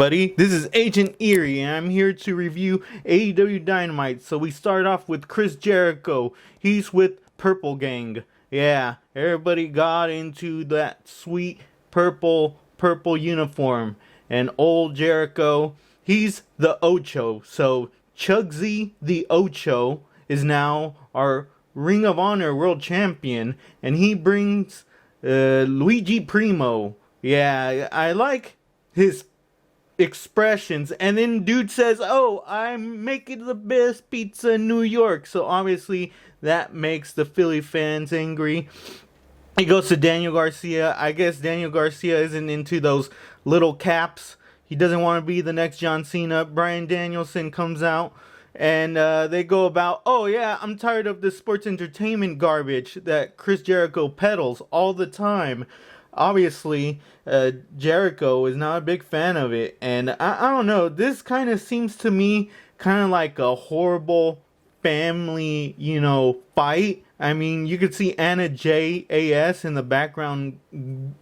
everybody, this is Agent Eerie and I'm here to review AEW Dynamite. So we start off with Chris Jericho. He's with Purple Gang. Yeah, everybody got into that sweet purple uniform. And old Jericho, he's the Ocho. So Chugsy the Ocho is now our Ring of Honor World Champion, and he brings Luigi Primo. Yeah, I like his expressions. And then dude says, "Oh, I'm making the best pizza in New York." So obviously that makes the Philly fans angry. He goes to Daniel Garcia. I guess Daniel Garcia isn't into those little caps. He doesn't want to be the next John Cena. Bryan Danielson comes out and they go about, "Oh yeah, I'm tired of the sports entertainment garbage that Chris Jericho peddles all the time." Obviously, Jericho is not a big fan of it. And I don't know, this kind of seems to me kind of like a horrible family, fight. I mean, you could see Anna J.A.S. in the background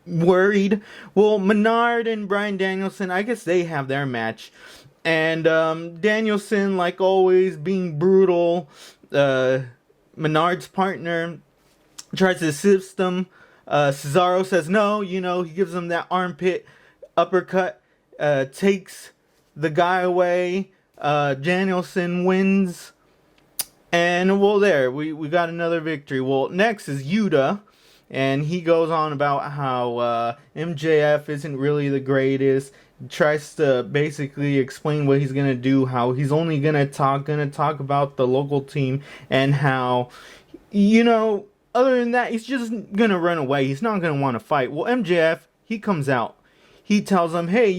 worried. Well, Menard and Bryan Danielson, I guess they have their match. And Danielson, like always, being brutal. Menard's partner tries to assist him. Cesaro says no, he gives him that armpit uppercut, takes the guy away. Danielson wins. And, well, there, we got another victory. Well, next is Yuta, and he goes on about how MJF isn't really the greatest. He tries to basically explain what he's going to do, how he's only going to talk about the local team, and how, other than that, he's just going to run away. He's not going to want to fight. Well, MJF, he comes out. He tells him, "Hey,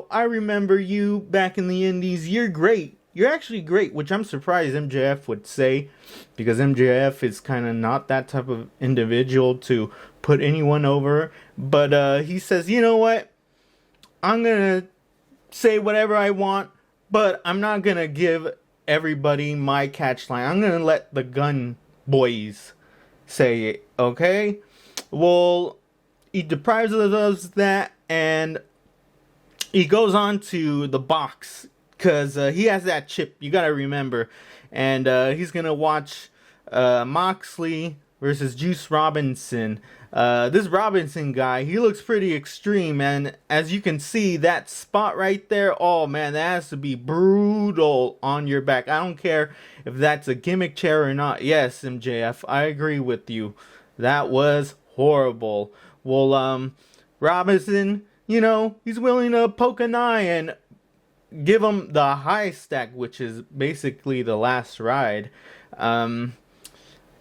I remember you back in the Indies. You're great. You're actually great," which I'm surprised MJF would say, because MJF is kind of not that type of individual to put anyone over. But he says, "You know what? I'm going to say whatever I want, but I'm not going to give everybody my catch line. I'm going to let the gun boys say it, okay?" Well, he deprives us of that, and he goes on to the box, because he has that chip, you gotta remember. And he's gonna watch Moxley versus Juice Robinson. This Robinson guy, he looks pretty extreme, and as you can see, that spot right there, oh man, that has to be brutal on your back. I don't care if that's a gimmick chair or not. Yes, MJF, I agree with you. That was horrible. Well, Robinson, he's willing to poke an eye and give him the high stack, which is basically the last ride. Yeah,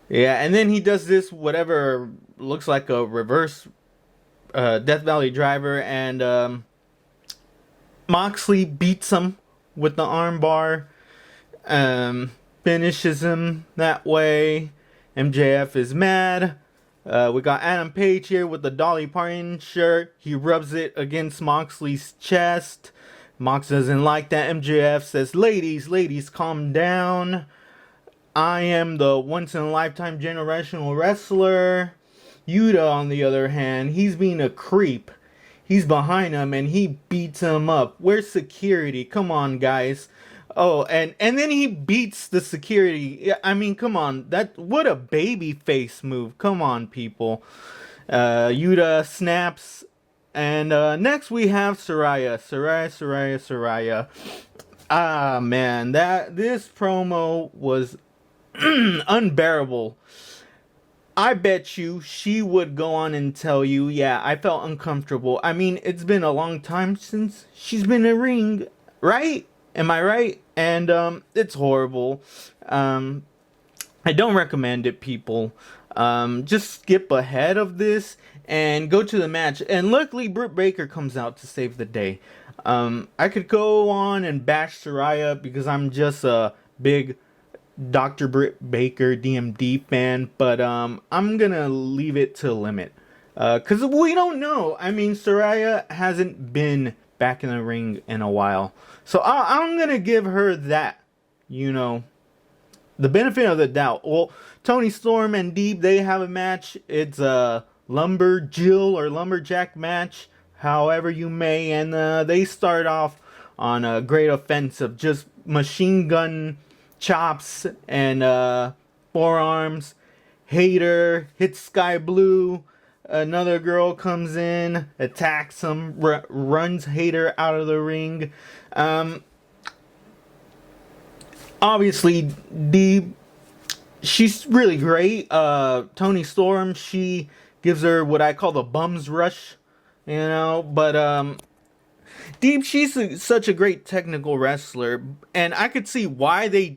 and then he does this, whatever looks like a reverse Death Valley driver, and Moxley beats him with the armbar, finishes him that way. MJF is mad. We got Adam Page here with the Dolly Parton shirt. He rubs it against Moxley's chest. Mox doesn't like that. MJF says, ladies, calm down. I am the once-in-a-lifetime generational wrestler." Yuta, on the other hand, he's being a creep. He's behind him, and he beats him up. Where's security? Come on, guys. Oh, and then he beats the security. I mean, come on. What a baby face move. Come on, people. Yuta snaps. And next we have Saraya. Ah, man, this promo was unbearable. I bet you she would go on and tell you, "Yeah, I felt uncomfortable." I mean, it's been a long time since she's been in a ring, right? Am I right? And it's horrible. I don't recommend it, people. Just skip ahead of this and go to the match. And luckily, Britt Baker comes out to save the day. I could go on and bash Saraya because I'm just a big Dr. Britt Baker DMD fan, but I'm gonna leave it to limit. Because we don't know. I mean, Saraya hasn't been back in the ring in a while. So I'm gonna give her that, the benefit of the doubt. Well, Tony Storm and Deeb, they have a match. It's a lumberjack match, however you may. And they start off on a great offensive, just machine gun chops and forearms. Hater hits Sky Blue. Another girl comes in, attacks him, runs Hater out of the ring. Obviously, she's really great. Toni Storm, she gives her what I call the bum's rush, you know. But Deep, she's such a great technical wrestler, and I could see why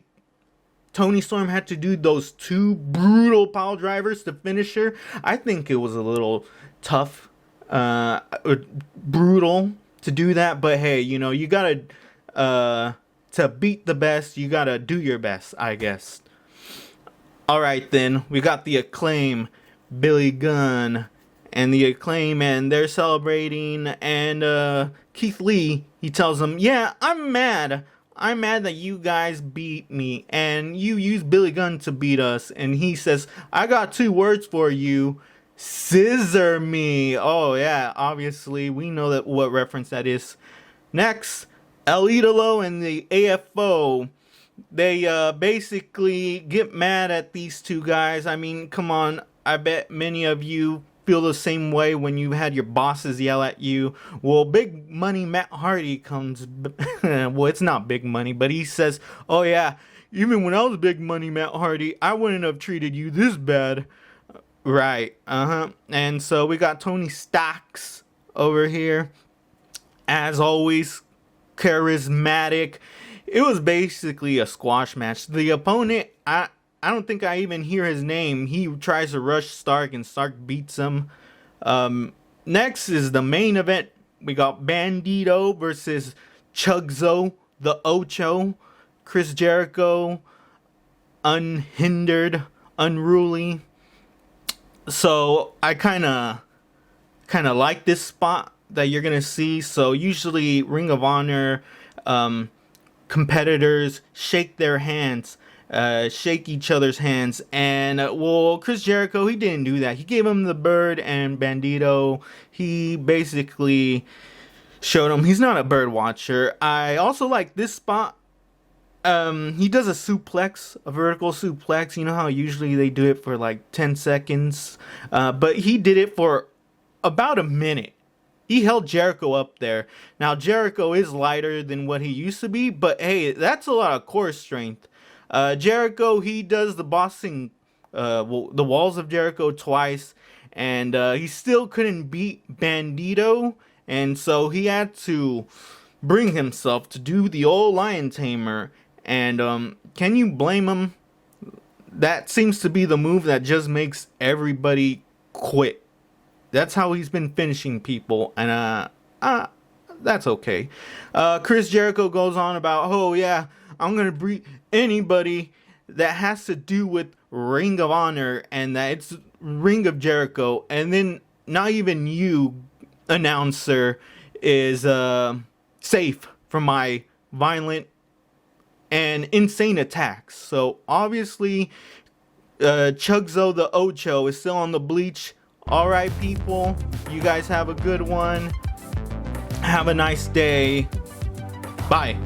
Toni Storm had to do those 2 brutal pile drivers to finish her. I think it was a little tough, brutal to do that. But hey, you know, you gotta, to beat the best, you gotta do your best, I guess. Alright then, we got the Acclaim, Billy Gunn, and the Acclaim, and they're celebrating, and Keith Lee, he tells them, yeah, I'm mad that you guys beat me, and you used Billy Gunn to beat us. And he says, I got 2 words for you. Scissor me. Oh, yeah, obviously, we know that what reference that is. Next, El Idolo and the AFO. They basically get mad at these 2 guys. I mean, come on, I bet many of you feel the same way when you had your bosses yell at you. Well, Big Money Matt Hardy comes, well, it's not big money, but he says, oh yeah, even when I was Big Money Matt Hardy, I wouldn't have treated you this bad. Right, and so we got Tony Stocks over here, as always, charismatic. It was basically a squash match. The opponent, I don't think I even hear his name. He tries to rush Stark, and Stark beats him. Next is the main event. We got Bandito versus Chugsy, the Ocho. Chris Jericho, unhindered, unruly. So I kind of like this spot that you're gonna see. So usually Ring of Honor competitors shake their hands. Shake each other's hands, and well, Chris Jericho, he didn't do that. He gave him the bird, and Bandito, he basically showed him he's not a bird watcher. I also like this spot. He does a suplex, a vertical suplex. You know how usually they do it for like 10 seconds, but he did it for about a minute. He held Jericho up there. Now Jericho is lighter than what he used to be, but hey, that's a lot of core strength. Jericho, he does the bossing, the walls of Jericho twice, and he still couldn't beat Bandito, and so he had to bring himself to do the old lion tamer, and can you blame him? That seems to be the move that just makes everybody quit. That's how he's been finishing people, and that's okay. Chris Jericho goes on about, oh yeah, I'm gonna beat anybody that has to do with Ring of Honor, and that it's Ring of Jericho. And then not even you, announcer, is safe from my violent and insane attacks. So obviously Chugsy the Ocho is still on the bleach. Alright people, you guys have a good one. Have a nice day. Bye.